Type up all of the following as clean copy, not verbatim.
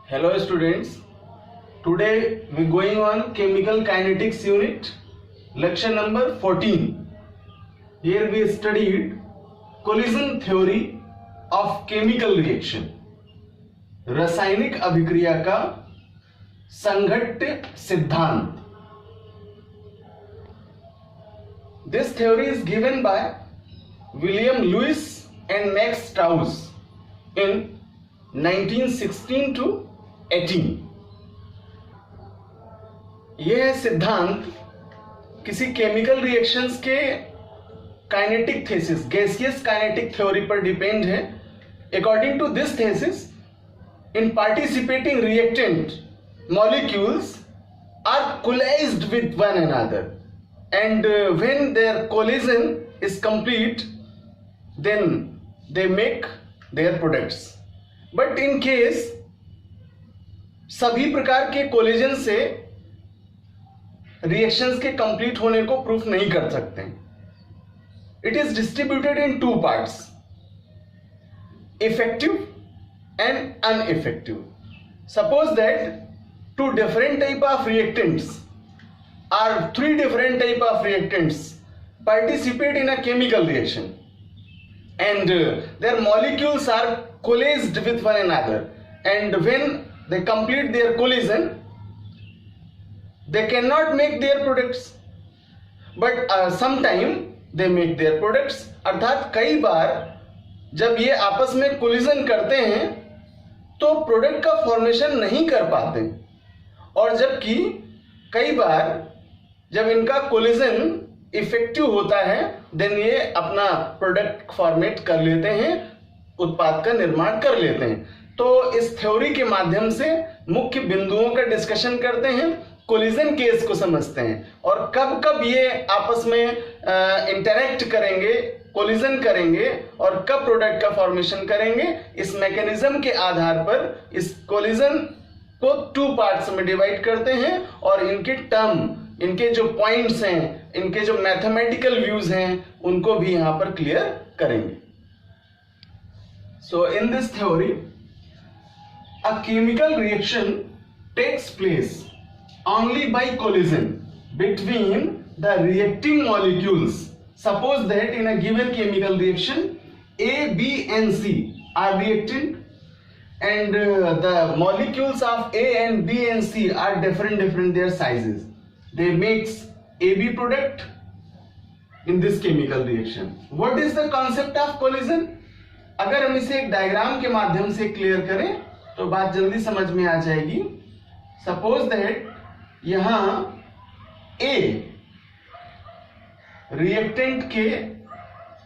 Hello students, today we going on chemical kinetics unit, lecture number 14. Here we studied collision theory of chemical reaction, रासायनिक अभिक्रिया का संघट्य सिद्धांत. This theory is given by William Lewis and Max Strauss in 1916 to 18. यह सिद्धांत किसी chemical reactions के kinetic thesis, gaseous kinetic theory पर depend है. According to this thesis, in participating reactant molecules are coalesced with one another, and when their collision is complete, then they make their products. But in case सभी प्रकार के collision से reactions के complete होने को proof नहीं कर सकते. It is distributed in two parts, effective and ineffective. Suppose that two different type of reactants or three different type of reactants participate in a chemical reaction, and their molecules are coalesced with one another, and when they complete their collision they cannot make their products, but sometime they make their products. अर्थात कई बार जब ये आपस में collision करते हैं तो product का फॉर्मेशन नहीं कर पाते, और जबकि कई बार जब इनका कोलिजन इफेक्टिव होता है देन ये अपना प्रोडक्ट फॉर्मेट कर लेते हैं, उत्पाद का निर्माण कर लेते हैं. तो इस थ्योरी के माध्यम से मुख्य बिंदुओं का डिस्कशन करते हैं, कोलिजन केस को समझते हैं, और कब कब ये आपस में इंटरैक्ट करेंगे, कोलिजन करेंगे, और कब प्रोडक्ट का फॉर्मेशन करेंगे. इस मैकेनिज्म के आधार पर इस कोलिजन को टू पार्ट्स में डिवाइड करते हैं, और इनके टर्म, इनके जो पॉइंट्स हैं, इनके जो मैथमेटिकल व्यूज हैं, उनको भी यहां पर क्लियर करेंगे. So in this theory a chemical reaction takes place only by collision between the reacting molecules. Suppose that in a given chemical reaction A, B and C are reactant, and the molecules of A and B and C are different their sizes. They makes AB product in this chemical reaction. What is the concept of collision? अगर हम इसे एक diagram के माध्यम से clear करें तो बात जल्दी समझ में आ जाएगी. Suppose that यहां A रिएक्टेंट के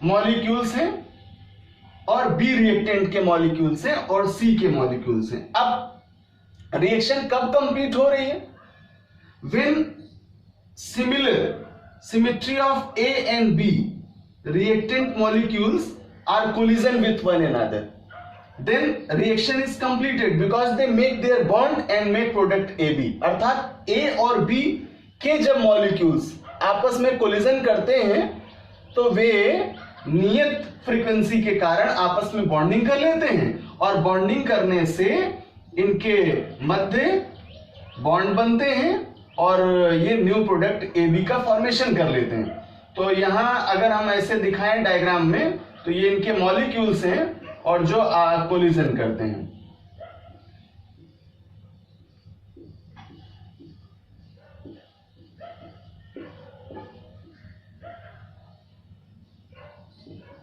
मॉलिक्यूल्स हैं और B रिएक्टेंट के मॉलिक्यूल्स हैं और C के मॉलिक्यूल्स हैं. अब रिएक्शन कब कंप्लीट हो रही है? When similar symmetry of A and B reactant molecules are collision with one another, then reaction is completed because they make their bond and make product AB. अर्थात A और B के जब molecules आपस में collision करते हैं तो वे नियत फ्रीक्वेंसी के कारण आपस में बॉन्डिंग कर लेते हैं, और बॉन्डिंग करने से इनके मध्य बॉन्ड बनते हैं और ये न्यू प्रोडक्ट AB का फॉर्मेशन कर लेते हैं. तो यहां अगर हम ऐसे दिखाएं डायग्राम में तो ये इनके मॉलिक्यूल्स हैं और जो कोलिजन करते हैं.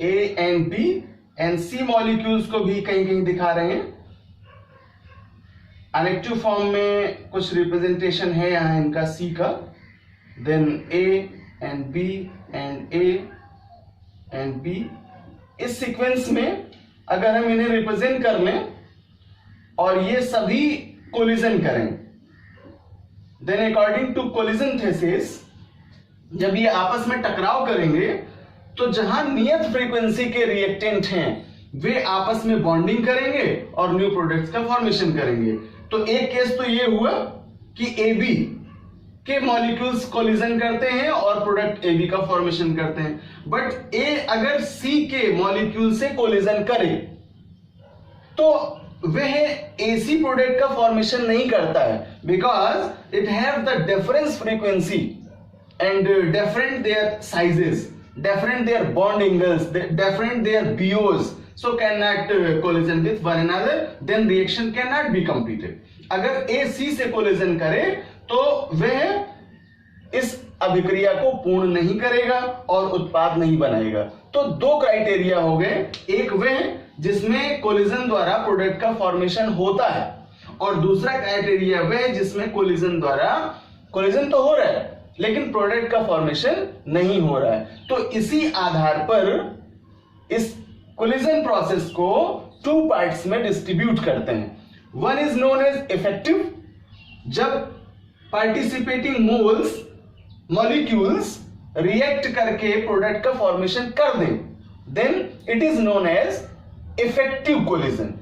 A and B and C molecules को भी कहीं कहीं दिखा रहे हैं. अनेक्टिव फॉर्म में कुछ रिप्रेजेंटेशन है यहां इनका C का. Then A and B and A and B. इस सीक्वेंस में अगर हम इन्हें रिप्रेजेंट कर लें और ये सभी कोलिजन करें, then according to collision thesis जब ये आपस में टकराव करेंगे तो जहां नियत फ्रीक्वेंसी के रिएक्टेंट हैं वे आपस में बॉन्डिंग करेंगे और न्यू प्रोडक्ट्स का फॉर्मेशन करेंगे. तो एक केस तो ये हुआ कि AB के मॉलिक्यूल्स कोलिजन करते हैं और प्रोडक्ट AB का फॉर्मेशन करते हैं. बट A अगर C के मॉलिक्यूल से कोलिजन करे तो वह एसी प्रोडक्ट का फॉर्मेशन नहीं करता है, because it have the difference frequency and different their sizes, different their bond angles, different their BOs, so cannot collision with one another, then reaction cannot be completed. अगर A C से collision करे तो वह इस अभिक्रिया को पूर्ण नहीं करेगा और उत्पाद नहीं बनाएगा। तो दो क्राइटेरिया हो गए, एक वह जिसमें कोलिजन द्वारा प्रोडक्ट का फॉर्मेशन होता है और दूसरा क्राइटेरिया वह जिसमें कोलिजन द्वारा कोलिजन तो हो रहा है लेकिन प्रोडक्ट का फॉर्मेशन नहीं हो रहा है। तो इसी आधार पर इस कोलिजन प्रोसेस को टू पार्ट्स में डिस्ट्रीब्यूट करते हैं। One is known as effective, जब पार्टिसिपेटिंग मोल्स मॉलिक्यूल्स रिएक्ट करके प्रोडक्ट का फॉर्मेशन कर दें, then it is known as effective collision.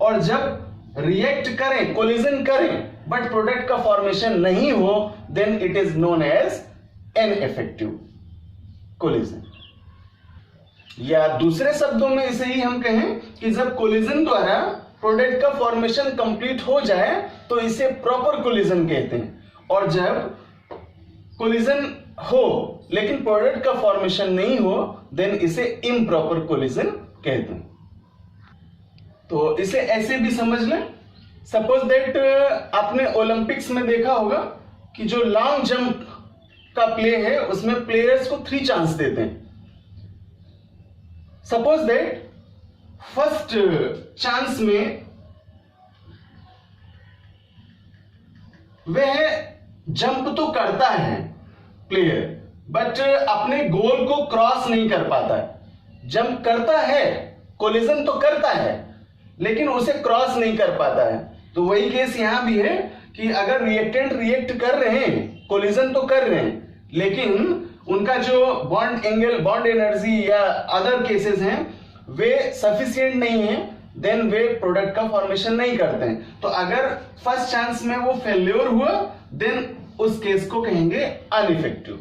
और जब रिएक्ट करें, कोलिजन करें बट प्रोडक्ट का फॉर्मेशन नहीं हो, then it is known as ineffective collision. या दूसरे शब्दों में इसे ही हम कहें कि जब कोलिजन द्वारा प्रोडक्ट का फॉर्मेशन कंप्लीट हो जाए तो इसे प्रॉपर कोलिजन कहते हैं, और जब कोलिजन हो लेकिन प्रोडक्ट का फॉर्मेशन नहीं हो देन इसे इम्प्रॉपर कोलिजन कहते हैं। तो इसे ऐसे भी समझ लें, सपोज दैट आपने ओलंपिक्स में देखा होगा कि जो लॉन्ग जंप का प्ले है उसमें प्लेयर्स को 3 चांस देते हैं। सपोज दैट फर्स्ट चांस में वह जंप तो करता है प्लेयर बट अपने गोल को क्रॉस नहीं कर पाता है। जंप करता है, कोलिजन तो करता है लेकिन उसे क्रॉस नहीं कर पाता है। तो वही केस यहां भी है कि अगर रिएक्टेंट रिएक्ट कर रहे हैं, कोलिजन तो कर रहे हैं लेकिन उनका जो बॉन्ड एंगल, बॉन्ड एनर्जी या अदर केसेस हैं वे सफिशिएंट नहीं है, देन वे प्रोडक्ट का फॉर्मेशन नहीं करते हैं। तो अगर फर्स्ट चांस में वो फेल्योर हुआ देन उस केस को कहेंगे अनइफेक्टिव।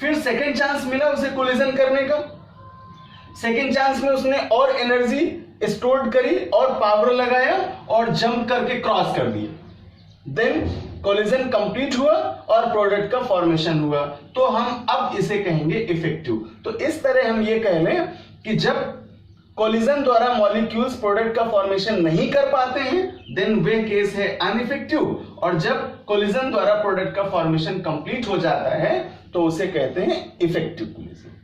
फिर सेकेंड चांस मिला उसे कोलिजन करने का, सेकेंड चांस में उसने और एनर्जी स्टोर करी और पावर लगाया और जंप करके क्रॉस कर दिया, देन कोलिजन कंप्लीट हुआ और प्रोडक्ट का फॉर्मेशन हुआ, तो हम अब इसे कहेंगे इफेक्टिव। तो इस तरह हम ये कह लें कि जब कोलिजन द्वारा मॉलिक्यूल्स प्रोडक्ट का फॉर्मेशन नहीं कर पाते हैं देन वे केस है अनइफेक्टिव, और जब कोलिजन द्वारा प्रोडक्ट का फॉर्मेशन कंप्लीट हो जाता है तो उसे कहते हैं effective collision.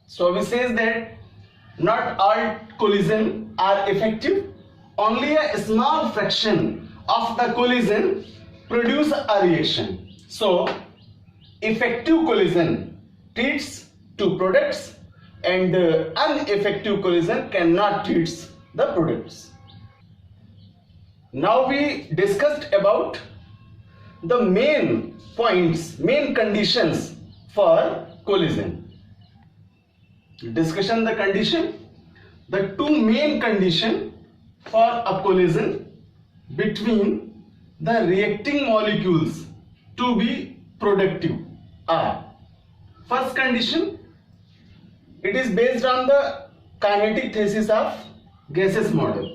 So we says that not all collision are effective, only a small fraction of the collision produce a reaction. So effective collision treats two products and ineffective collision cannot treat the products. Now we discussed about the main points, main conditions for collision. Discussion the condition, the two main condition for a collision between the reacting molecules to be productive are: first condition, it is based on the kinetic thesis of gaseous model.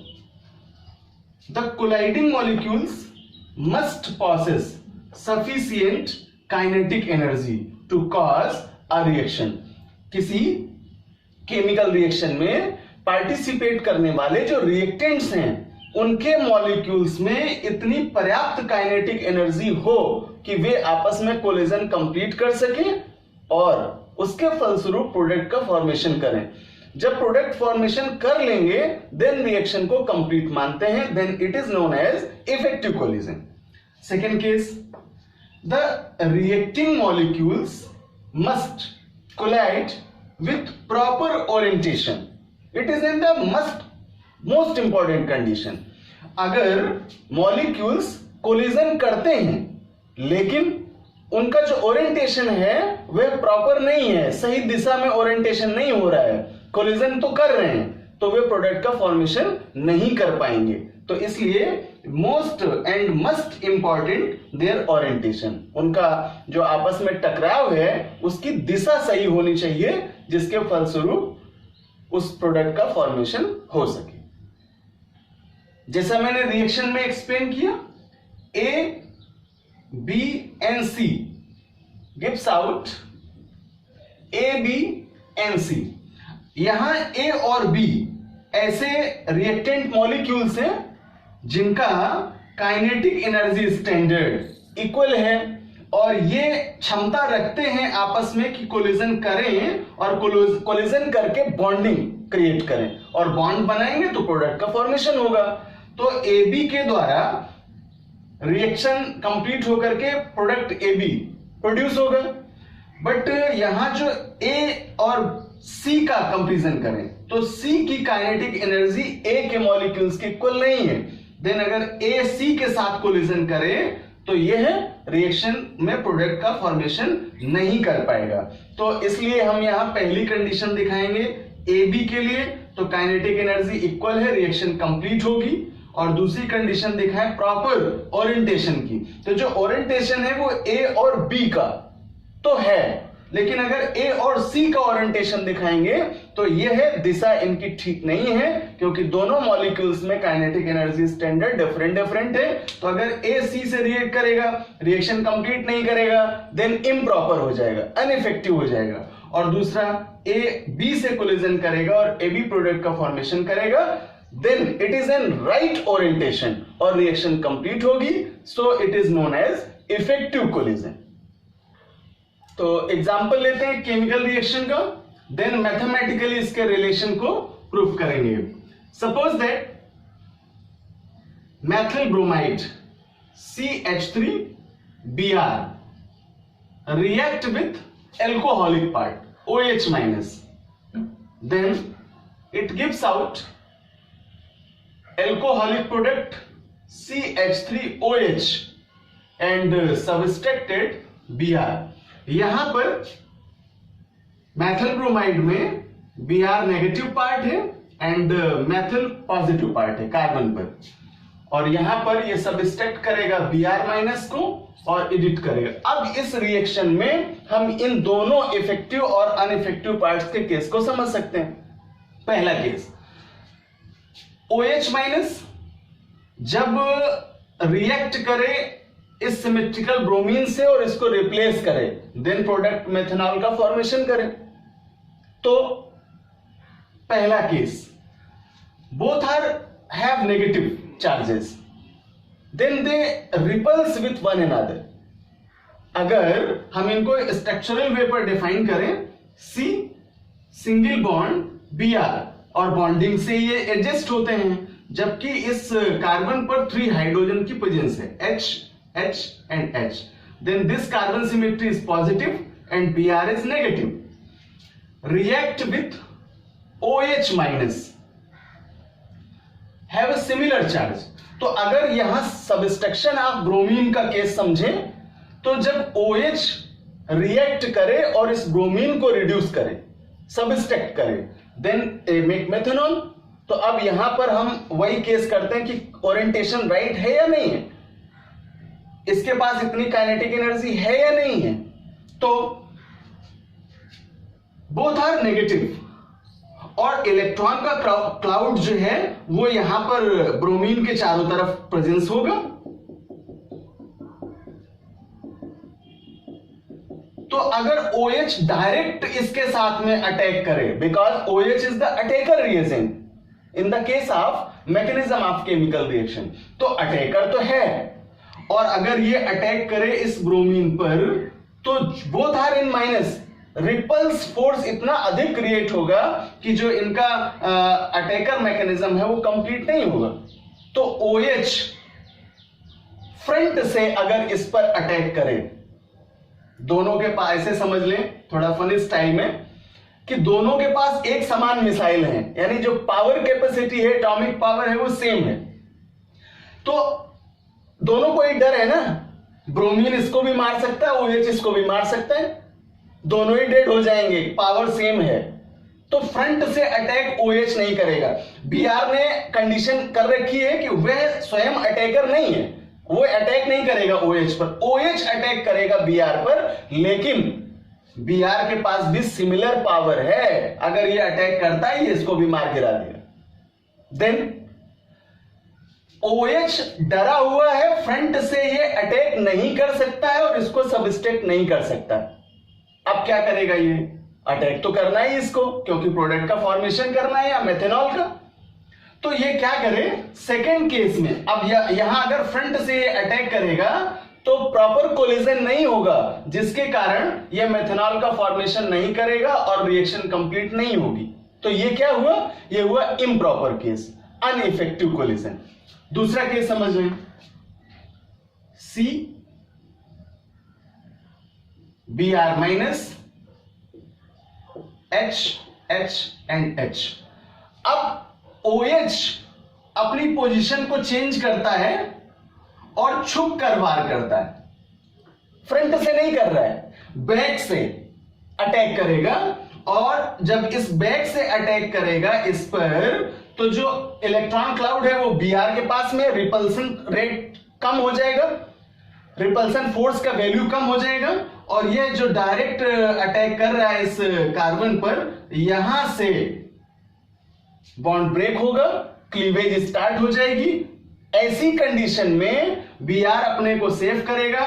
The colliding molecules must possess sufficient kinetic energy to cause a reaction. किसी chemical reaction में participate करने वाले जो reactants हैं उनके molecules में इतनी पर्याप्त काइनेटिक एनर्जी हो कि वे आपस में कोलिजन कंप्लीट कर सकें और उसके फलस्वरूप प्रोडक्ट का फॉर्मेशन करें। जब प्रोडक्ट फॉर्मेशन कर लेंगे देन रिएक्शन को कंप्लीट मानते हैं, then it is known as effective collision. Second case, the reacting molecules must collide with proper orientation. It is in the most important condition. अगर molecules collision करते हैं लेकिन उनका जो ओरिएंटेशन है वह प्रॉपर नहीं है, सही दिशा में ओरिएंटेशन नहीं हो रहा है, कोलिजन तो कर रहे हैं तो वे प्रोडक्ट का फॉर्मेशन नहीं कर पाएंगे। तो इसलिए most and must important their orientation, उनका जो आपस में टकराव है उसकी दिशा सही होनी चाहिए जिसके फलस्वरूप उस प्रोडक्ट का फॉर्मेशन हो सके। जैसा मैंने रिएक्शन में एक्सप्लेन किया, A B and C gives out A B and C. यहां ए और बी ऐसे रिएक्टेंट मॉलिक्यूल्स हैं जिनका काइनेटिक एनर्जी स्टैंडर्ड इक्वल है और ये क्षमता रखते हैं आपस में कि कोलिजन करें और कोलिजन करके बॉन्डिंग क्रिएट करें, और बॉन्ड बनाएंगे तो प्रोडक्ट का फॉर्मेशन होगा। तो ए बी के द्वारा रिएक्शन कंप्लीट होकर के प्रोडक्ट ए बी प्रोड्यूस होगा। बट यहां जो ए और सी का कंपैरिजन करें तो सी की काइनेटिक एनर्जी ए के मॉलिक्यूल्स की इक्वल नहीं है। देन अगर ए सी के साथ कोलिजन करे तो यह रिएक्शन में प्रोडक्ट का फॉर्मेशन नहीं कर पाएगा। तो इसलिए हम यहां पहली कंडीशन दिखाएंगे ए बी के लिए, तो काइनेटिक एनर्जी इक्वल है, रिएक्शन कंप्लीट होगी। और दूसरी कंडीशन दिखाएं प्रॉपर ओरिएंटेशन की, तो जो ओरिएंटेशन है वो ए और बी का तो है, लेकिन अगर ए और सी का ओरिएंटेशन दिखाएंगे तो यह दिशा इनकी ठीक नहीं है, क्योंकि दोनों मॉलिक्यूल्स में काइनेटिक एनर्जी स्टैंडर्ड डिफरेंट है। तो अगर ए सी से रिएक्ट करेगा, रिएक्शन कंप्लीट नहीं करेगा, देन इम्प्रॉपर हो जाएगा, अनइफेक्टिव हो जाएगा। और दूसरा ए बी से कोलिजन करेगा और ए बी प्रोडक्ट का फॉर्मेशन करेगा, then it is an right orientation और रिएक्शन कंप्लीट होगी, so it is known as effective collision. तो एग्जांपल लेते हैं केमिकल रिएक्शन का, देन मैथमेटिकली इसके रिलेशन को प्रूफ करेंगे। Suppose that methyl bromide CH3Br react with alcoholic part OH minus, then it gives out alcoholic product CH3OH and subtracted Br। यहां पर Maithil bromide में Br नेगेटिव पार्ट है and Maithil positive part है carbon पर, और यहां पर ये सबस्ट्रैक्ट करेगा Br माइनस को और एडिट करेगा। अब इस रिएक्शन में हम इन दोनों इफेक्टिव और अनइफेक्टिव पार्ट्स के केस को समझ सकते हैं। पहला केस, OH माइनस जब रिएक्ट करे इस सिमेट्रिकल ब्रोमीन से और इसको रिप्लेस करे, देन प्रोडक्ट मेथनॉल का फॉर्मेशन करे। तो पहला case, both are have negative charges, then they repulse with one another. अगर हम इनको स्ट्रक्चरल वे पर डिफाइन करें, C सिंगल बॉन्ड Br और बॉन्डिंग से ये एडजस्ट होते हैं, जबकि इस कार्बन पर 3 हाइड्रोजन की प्रेजेंस है, H H and H, then this carbon symmetry is positive and Br is negative, react with OH minus have a similar charge। तो अगर यहां सबस्ट्रक्शन ऑफ ब्रोमीन का केस समझें, तो जब OH रिएक्ट करे और इस ब्रोमीन को रिड्यूस करे, सबस्ट्रैक्ट करे, देन मेक मेथनॉल। तो अब यहां पर हम वही केस करते हैं कि ओरिएंटेशन राइट है या नहीं है, इसके पास इतनी काइनेटिक एनर्जी है या नहीं है। तो बोथ आर नेगेटिव और इलेक्ट्रॉन का क्लाउड जो है वो यहां पर ब्रोमीन के चारों तरफ प्रेजेंस होगा। तो अगर OH डायरेक्ट इसके साथ में अटैक करे, because OH is the attacker reagent in the case of mechanism of chemical reaction, तो अटैकर तो है, और अगर ये अटैक करे इस ब्रोमीन पर तो both are in minus, repulse force इतना अधिक क्रिएट होगा कि जो इनका अटैकर मैकेनिज्म है वो कंप्लीट नहीं होगा। तो OH फ्रंट से अगर इस पर अटैक करे, दोनों के पास, ऐसे समझ लें थोड़ा फनी स्टाइल में, कि दोनों के पास एक समान मिसाइल है, यानी जो पावर कैपेसिटी है, एटॉमिक पावर है, वो सेम है। तो दोनों को एक डर है ना, ब्रोमीन इसको भी मार सकता है, OH इसको भी मार सकता है, दोनों ही डेड हो जाएंगे, पावर सेम है। तो फ्रंट से अटैक OH नहीं करेगा। Br ने कंडीशन कर रखी है कि वह स्वयं अटैकर नहीं है, वो अटैक नहीं करेगा OH पर, OH अटैक करेगा Br पर, लेकिन Br के पास भी सिमिलर पावर है, अगर ये अटैक करता है ये इसको भी मार गिरा देगा। देन OH डरा हुआ है, फ्रंट से ये अटैक नहीं कर सकता है और इसको सबस्ट्रैक्ट नहीं कर सकता है। अब क्या करेगा, ये अटैक तो करना ही इसको, क्योंकि प्रोडक्ट का फॉर्मेशन करना है या मेथेनॉल का। तो ये क्या करे सेकेंड केस में, अब यहां अगर फ्रंट से ये अटैक करेगा तो प्रॉपर कोलिजन नहीं होगा, जिसके कारण ये मेथेनॉल का फॉर्मेशन नहीं करेगा और रिएक्शन कंप्लीट नहीं होगी। तो ये क्या हुआ, ये हुआ इम्प्रॉपर केस, अनइफेक्टिव कोलिजन। दूसरा केस समझ लें, सी Br minus H and H। अब OH अपनी पोजीशन को चेंज करता है और छुप कर वार करता है, फ्रंट से नहीं कर रहा है, बैक से अटैक करेगा। और जब इस बैक से अटैक करेगा इस पर, तो जो इलेक्ट्रॉन क्लाउड है वो Br के पास में, रिपल्सन रेट कम हो जाएगा, रिपल्सन फोर्स का वैल्यू कम हो जाएगा, और ये जो डायरेक्ट अटैक कर रहा है इस कार्बन पर, यहां से बॉन्ड ब्रेक होगा, क्लीवेज स्टार्ट हो जाएगी। ऐसी कंडीशन में Br अपने को सेव करेगा,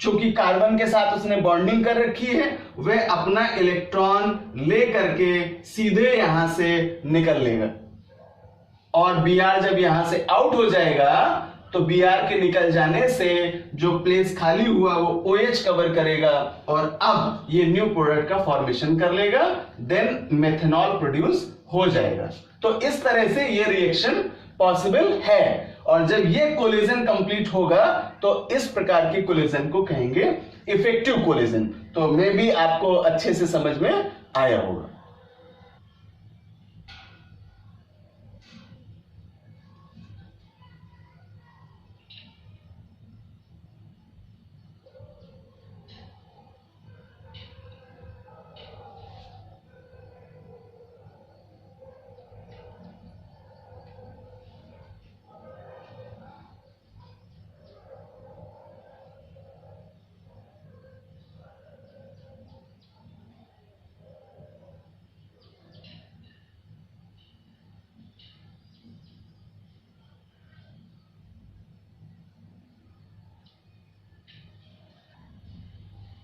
चूंकि कार्बन के साथ उसने बॉन्डिंग कर रखी है, वह अपना इलेक्ट्रॉन ले करके सीधे यहां से निकल लेगा। और Br जब यहां से आउट हो जाएगा तो Br के निकल जाने से जो प्लेस खाली हुआ वो OH कवर करेगा और अब ये न्यू प्रोडक्ट का फॉर्मेशन कर लेगा, देन मेथेनॉल प्रोड्यूस हो जाएगा। तो इस तरह से ये रिएक्शन पॉसिबल है। और जब ये कोलिजन कंप्लीट होगा तो इस प्रकार की कोलिजन को कहेंगे इफेक्टिव कोलिजन। तो मे बी आपको अच्छे से समझ में आया होगा।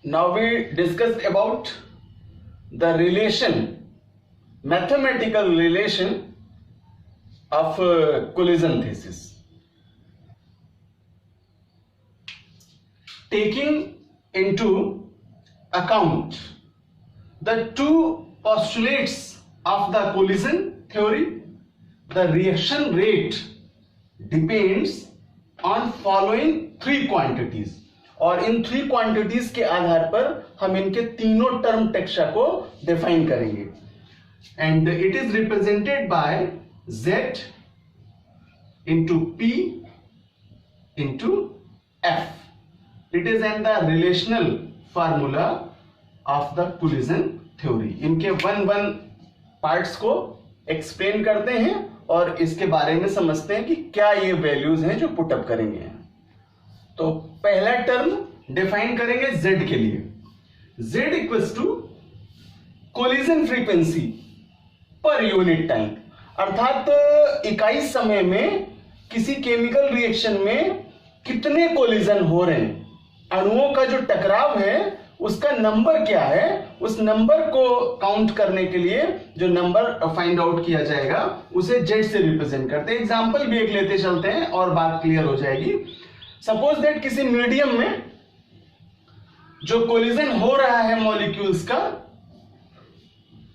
Now we discussed about the relation, mathematical relation of collision thesis. Taking into account the two postulates of the collision theory, the reaction rate depends on following three quantities. और in three quantities के आधार पर हम इनके तीनों term texture को define करेंगे। And it is represented by Z into P into F. It is in the relational formula of the collision theory. इनके one parts को एक्सप्लेन करते हैं और इसके बारे में समझते हैं कि क्या ये वैल्यूज हैं जो पुटअप करेंगे। तो पहला टर्म डिफाइन करेंगे Z के लिए। Z equals to collision frequency per unit time, अर्थात इकाई समय में किसी केमिकल रिएक्शन में कितने कोलिजन हो रहे हैं, अणुओं का जो टकराव है उसका नंबर क्या है, उस नंबर को काउंट करने के लिए जो नंबर फाइंड आउट किया जाएगा उसे Z से रिप्रेजेंट करते हैं। एग्जांपल भी एक लेते चलते हैं और बात क्लियर हो जाएगी। सपोज दैट किसी मीडियम में जो कोलिजन हो रहा है मॉलिक्यूल्स का,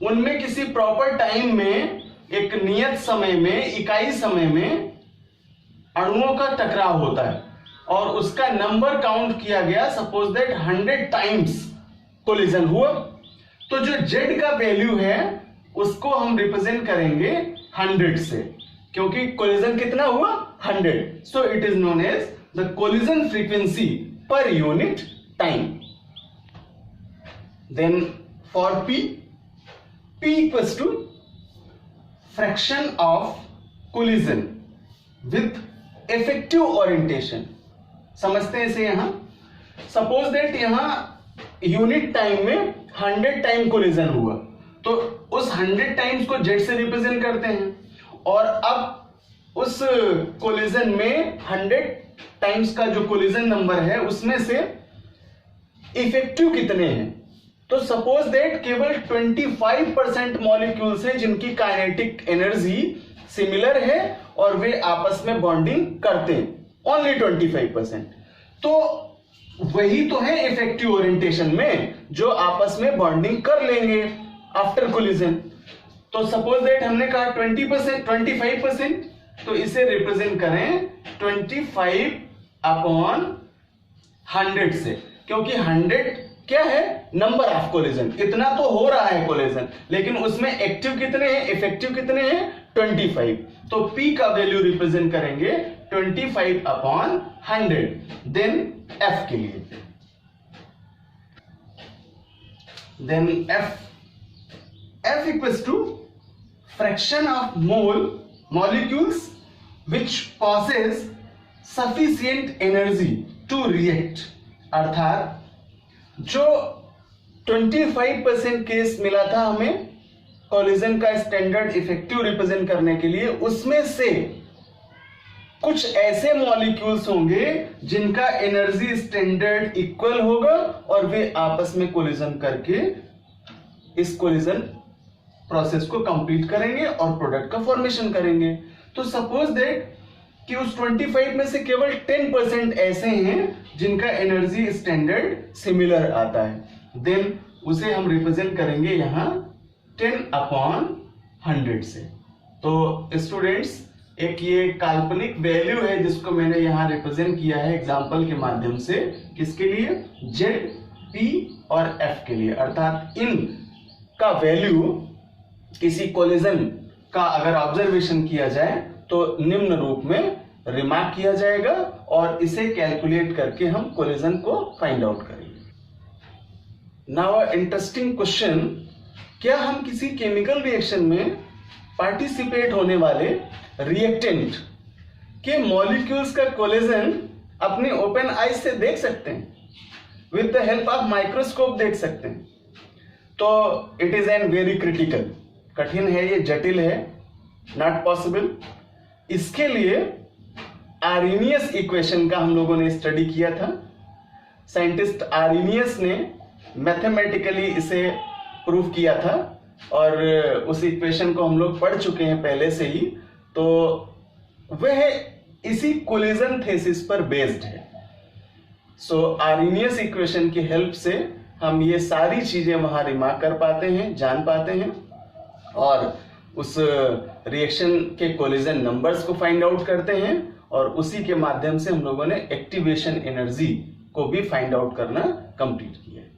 उनमें किसी प्रॉपर टाइम में, एक नियत समय में, इकाई समय में अणुओं का टकराव होता है और उसका नंबर काउंट किया गया। सपोज दैट 100 टाइम्स कोलिजन हुआ, तो जो Z का वैल्यू है उसको हम रिप्रेजेंट करेंगे 100 से, क्योंकि कोलिजन कितना हुआ 100। So it is known as the collision frequency per unit time. Then for P equals to fraction of collision with effective orientation. समझते हैं इसे यहां। सपोज दैट यहां यूनिट टाइम में 100 टाइम कोलिजन हुआ, तो उस 100 टाइम्स को Z से रिप्रेजेंट करते हैं और अब उस कोलिजन में 100 टाइम्स का जो कोलिजन नंबर है उसमें से इफेक्टिव कितने हैं। तो सपोज दैट केवल 25% मॉलिक्यूल्स हैं जिनकी काइनेटिक एनर्जी सिमिलर है और वे आपस में बॉन्डिंग करते हैं, ओनली 25%। तो वही तो है इफेक्टिव ओरिएंटेशन में, जो आपस में बॉन्डिंग कर लेंगे आफ्टर कोलिजन। तो सपोज दैट हमने कहा 25%, तो इसे रिप्रेजेंट करें 25/100 से, क्योंकि 100 क्या है, नंबर ऑफ कोलिजन। इतना तो हो रहा है कोलिजन, लेकिन उसमें एक्टिव कितने हैं, इफेक्टिव कितने हैं, 25। तो P का वैल्यू रिप्रेजेंट करेंगे 25/100। देन F के लिए, then F equals to fraction of molecules which possess sufficient energy to react। अर्थात जो 25% केस मिला था हमें कोलिजन का स्टैंडर्ड इफेक्टिव रिप्रेजेंट करने के लिए, उसमें से कुछ ऐसे मॉलिक्यूल्स होंगे जिनका एनर्जी स्टैंडर्ड इक्वल होगा और वे आपस में कोलिजन करके इस कोलिजन प्रोसेस को कंप्लीट करेंगे और प्रोडक्ट का फॉर्मेशन करेंगे। तो सपोज दैट कि उस 25 में से केवल 10% ऐसे हैं जिनका एनर्जी स्टैंडर्ड सिमिलर आता है, देन उसे हम रिप्रेजेंट करेंगे यहां 10/100 से। तो स्टूडेंट्स, एक ये काल्पनिक वैल्यू है जिसको मैंने यहां रिप्रेजेंट किया है एग्जांपल के माध्यम से, किसके लिए, Z, P और F के लिए। अर्थात इन का वैल्यू किसी कोलिजन का अगर ऑब्जर्वेशन किया जाए तो निम्न रूप में रिमार्क किया जाएगा और इसे कैलकुलेट करके हम कोलिजन को फाइंड आउट करेंगे। नाउ इंटरेस्टिंग क्वेश्चन, क्या हम किसी केमिकल रिएक्शन में पार्टिसिपेट होने वाले रिएक्टेंट के मॉलिक्यूल्स का कोलिजन अपनी ओपन आईज से देख सकते हैं, with the help of microscope देख सकते हैं? तो it is N very critical, कठिन है, ये जटिल है, नॉट पॉसिबल। इसके लिए आर्रीनियस इक्वेशन का हम लोगों ने स्टडी किया था। साइंटिस्ट आर्रीनियस ने मैथमेटिकली इसे प्रूव किया था और उस इक्वेशन को हम लोग पढ़ चुके हैं पहले से ही। तो वह इसी कोलिजन थेसिस पर बेस्ड है। सो आर्रीनियस इक्वेशन की हेल्प से हम ये सारी चीजें वहां रिमार्क कर पाते हैं, जान पाते हैं और उस रिएक्शन के कोलिजन नंबर्स को फाइंड आउट करते हैं और उसी के माध्यम से हम लोगों ने एक्टिवेशन एनर्जी को भी फाइंड आउट करना कंप्लीट किया है।